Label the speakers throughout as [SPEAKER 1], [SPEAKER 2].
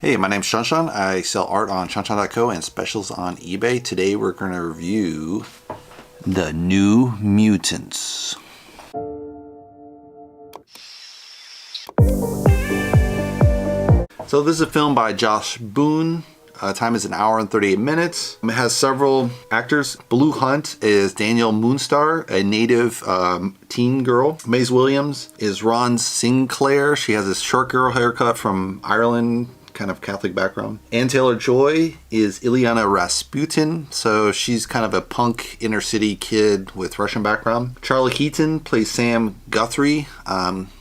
[SPEAKER 1] Hey, my name's ShawNshawN. I sell art on ShawNshawN.co and specials on eBay. Today we're going to review the New Mutants. So this is a film by Josh Boone. Time is 1 hour and 38 minutes. It has several actors. Blue Hunt is Daniel Moonstar, a native teen girl. Maisie Williams is Ron Sinclair. She has this short girl haircut from Ireland, kind of Catholic background. Ann Taylor-Joy is Ilyana Rasputin, so she's kind of a punk inner city kid with Russian background. Charlie Heaton plays Sam Guthrie.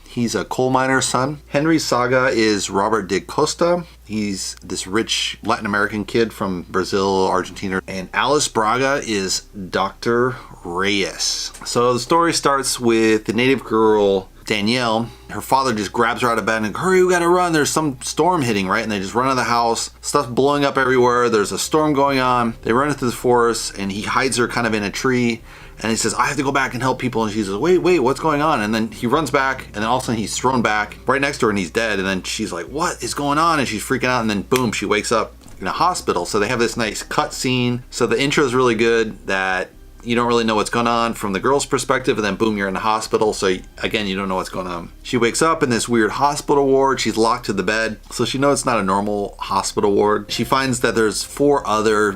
[SPEAKER 1] He's a coal miner's son. Henry Saga is Robert de Costa. He's this rich Latin American kid from Brazil, Argentina. And Alice Braga is Dr. Reyes. So the story starts with the native girl, Danielle. Her father just grabs her out of bed and hurry, we gotta run. There's some storm hitting, right? And they just run out of the house. Stuff's blowing up everywhere. There's a storm going on. They run into the forest and he hides her kind of in a tree. And he says, I have to go back and help people. And she says, wait, what's going on? And then he runs back and then all of a sudden he's thrown back right next to her and he's dead. And then she's like, what is going on? And she's freaking out. And then boom, she wakes up in a hospital. So they have this nice cut scene. So the intro is really good that you don't really know what's going on from the girl's perspective, and then boom, you're in the hospital. So again, you don't know what's going on. She wakes up in this weird hospital ward. She's locked to the bed. So she knows it's not a normal hospital ward. She finds that there's 4 other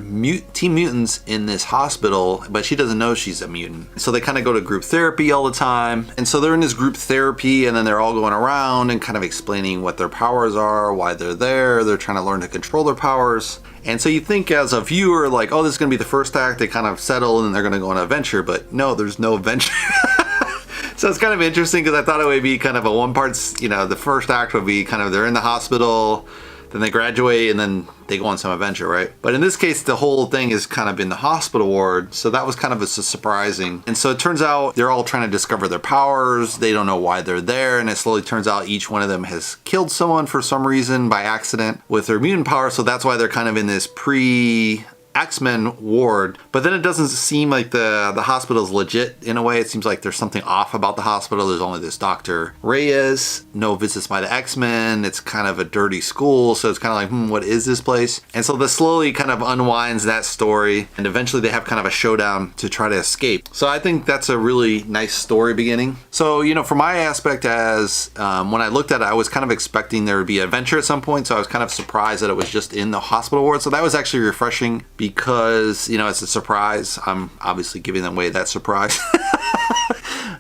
[SPEAKER 1] Teen Mutants in this hospital, but she doesn't know she's a mutant. So they kind of go to group therapy all the time. And so they're in this group therapy and then they're all going around and kind of explaining what their powers are, why they're there. They're trying to learn to control their powers. And so you think as a viewer, like, oh, this is going to be the first act. They kind of settle and they're going to go on an adventure, but no, there's no adventure. So it's kind of interesting because I thought it would be kind of a one-part, the first act would be kind of they're in the hospital, then they graduate, and then they go on some adventure, right? But in this case, the whole thing is kind of in the hospital ward, so that was kind of surprising. And so it turns out they're all trying to discover their powers. They don't know why they're there, and it slowly turns out each one of them has killed someone for some reason by accident with their mutant power, so that's why they're kind of in this X-Men ward. But then it doesn't seem like the hospital is legit in a way. It seems like there's something off about the hospital. There's only this Dr. Reyes, no visits by the X-Men. It's kind of a dirty school, so it's kind of like, what is this place? And so this slowly kind of unwinds that story, and eventually they have kind of a showdown to try to escape. So I think that's a really nice story beginning. So, from my aspect as when I looked at it, I was kind of expecting there would be an adventure at some point, so I was kind of surprised that it was just in the hospital ward. So that was actually refreshing because, it's a surprise. I'm obviously giving away that surprise.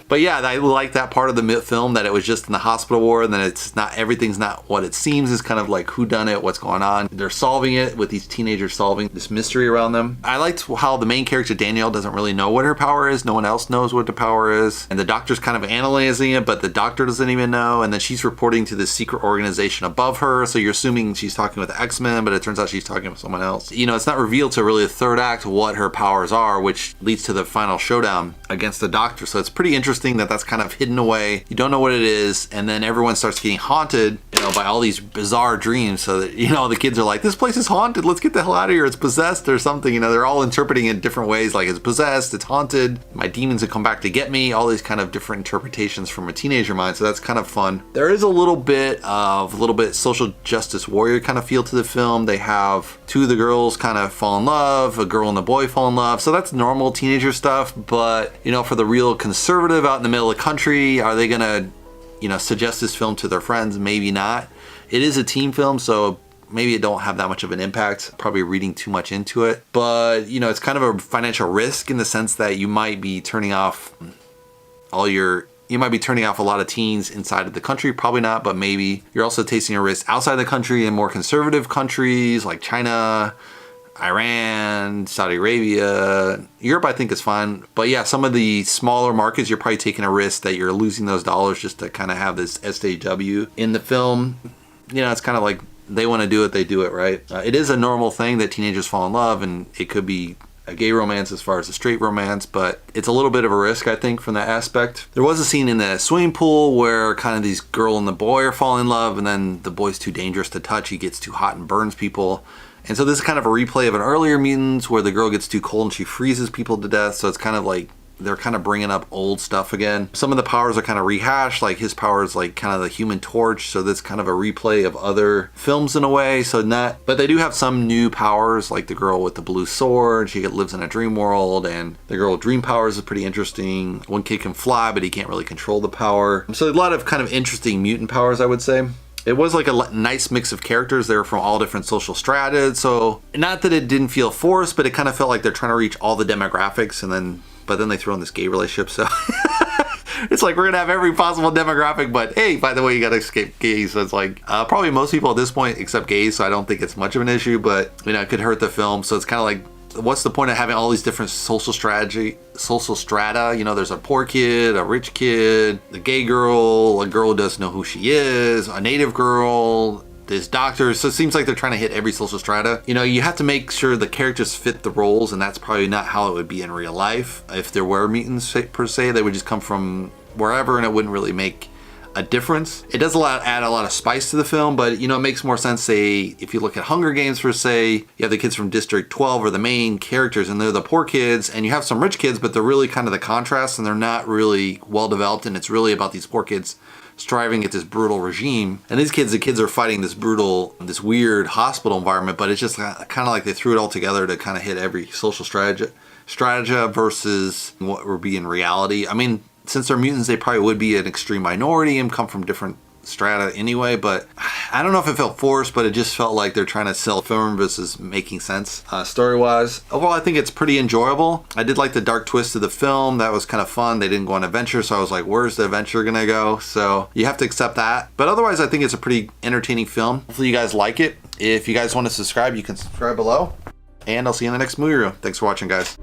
[SPEAKER 1] But yeah, I like that part of the film, that it was just in the hospital ward, and then everything's not what it seems. It's kind of like whodunit, what's going on. They're solving it with these teenagers solving this mystery around them. I liked how the main character, Danielle, doesn't really know what her power is. No one else knows what the power is. And the doctor's kind of analyzing it, but the doctor doesn't even know. And then she's reporting to this secret organization above her. So you're assuming she's talking with the X-Men, but it turns out she's talking with someone else. It's not revealed to really the third act what her powers are, which leads to the final showdown against the doctor. So it's pretty interesting that that's kind of hidden away. You don't know what it is, and then everyone starts getting haunted, by all these bizarre dreams. So that, the kids are like, this place is haunted, let's get the hell out of here, it's possessed or something. They're all interpreting it in different ways, like it's possessed, it's haunted, my demons have come back to get me, all these kind of different interpretations from a teenager mind. So that's kind of fun. There is a little bit social justice warrior kind of feel to the film. They have 2 of the girls kind of fall in love, a girl and a boy fall in love. So that's normal teenager stuff. But, for the real conservative out in the middle of the country, are they gonna, suggest this film to their friends? Maybe not. It is a teen film, so maybe it don't have that much of an impact. Probably reading too much into it. But, it's kind of a financial risk in the sense that you might be turning off a lot of teens inside of the country. Probably not, but maybe. You're also taking a risk outside the country in more conservative countries like China, Iran, Saudi Arabia. Europe, I think, is fine. But yeah, some of the smaller markets, you're probably taking a risk that you're losing those dollars just to kind of have this SJW in the film. It's kind of like they want to do it, they do it, right? It is a normal thing that teenagers fall in love, and it could be a gay romance as far as a straight romance, but it's a little bit of a risk, I think, from that aspect. There was a scene in the swimming pool where kind of these girl and the boy are falling in love, and then the boy's too dangerous to touch. He gets too hot and burns people. And so this is kind of a replay of an earlier Mutants where the girl gets too cold and she freezes people to death. So it's kind of like they're kind of bringing up old stuff again. Some of the powers are kind of rehashed, like his power is like kind of the Human Torch, so that's kind of a replay of other films in a way. So not, but they do have some new powers, like the girl with the blue sword, she lives in a dream world, and the girl with dream powers is pretty interesting. One kid can fly, but he can't really control the power. So a lot of kind of interesting mutant powers, I would say. It was like a nice mix of characters. They were from all different social strata. So not that it didn't feel forced, but it kind of felt like they're trying to reach all the demographics, but then they throw in this gay relationship. So it's like, we're going to have every possible demographic, but hey, by the way, you got to escape gays. So it's like, probably most people at this point accept gays. So I don't think it's much of an issue, but you know, it could hurt the film. So it's kind of like, what's the point of having all these different social strata? You know, there's a poor kid, a rich kid, the gay girl, a girl who doesn't know who she is, a native girl, this doctor. So it seems like they're trying to hit every social strata. You know, you have to make sure the characters fit the roles, and that's probably not how it would be in real life. If there were mutants per se, they would just come from wherever, and it wouldn't really make a difference. It does add a lot of spice to the film, but you know, it makes more sense, say, if you look at Hunger Games for say, you have the kids from District 12 are the main characters, and they're the poor kids, and you have some rich kids, but they're really kind of the contrast, and they're not really well developed, and it's really about these poor kids striving at this brutal regime. And these kids, the kids are fighting this weird hospital environment, but it's just kind of like they threw it all together to kind of hit every social strata versus what would be in reality. I mean, since they're mutants, they probably would be an extreme minority and come from different strata anyway, but I don't know if it felt forced, but it just felt like they're trying to sell film versus making sense. Story-wise, overall, I think it's pretty enjoyable. I did like the dark twist of the film. That was kind of fun. They didn't go on adventure, so I was like, where's the adventure gonna go? So you have to accept that. But otherwise, I think it's a pretty entertaining film. Hopefully you guys like it. If you guys want to subscribe, you can subscribe below. And I'll see you in the next movie review. Thanks for watching, guys.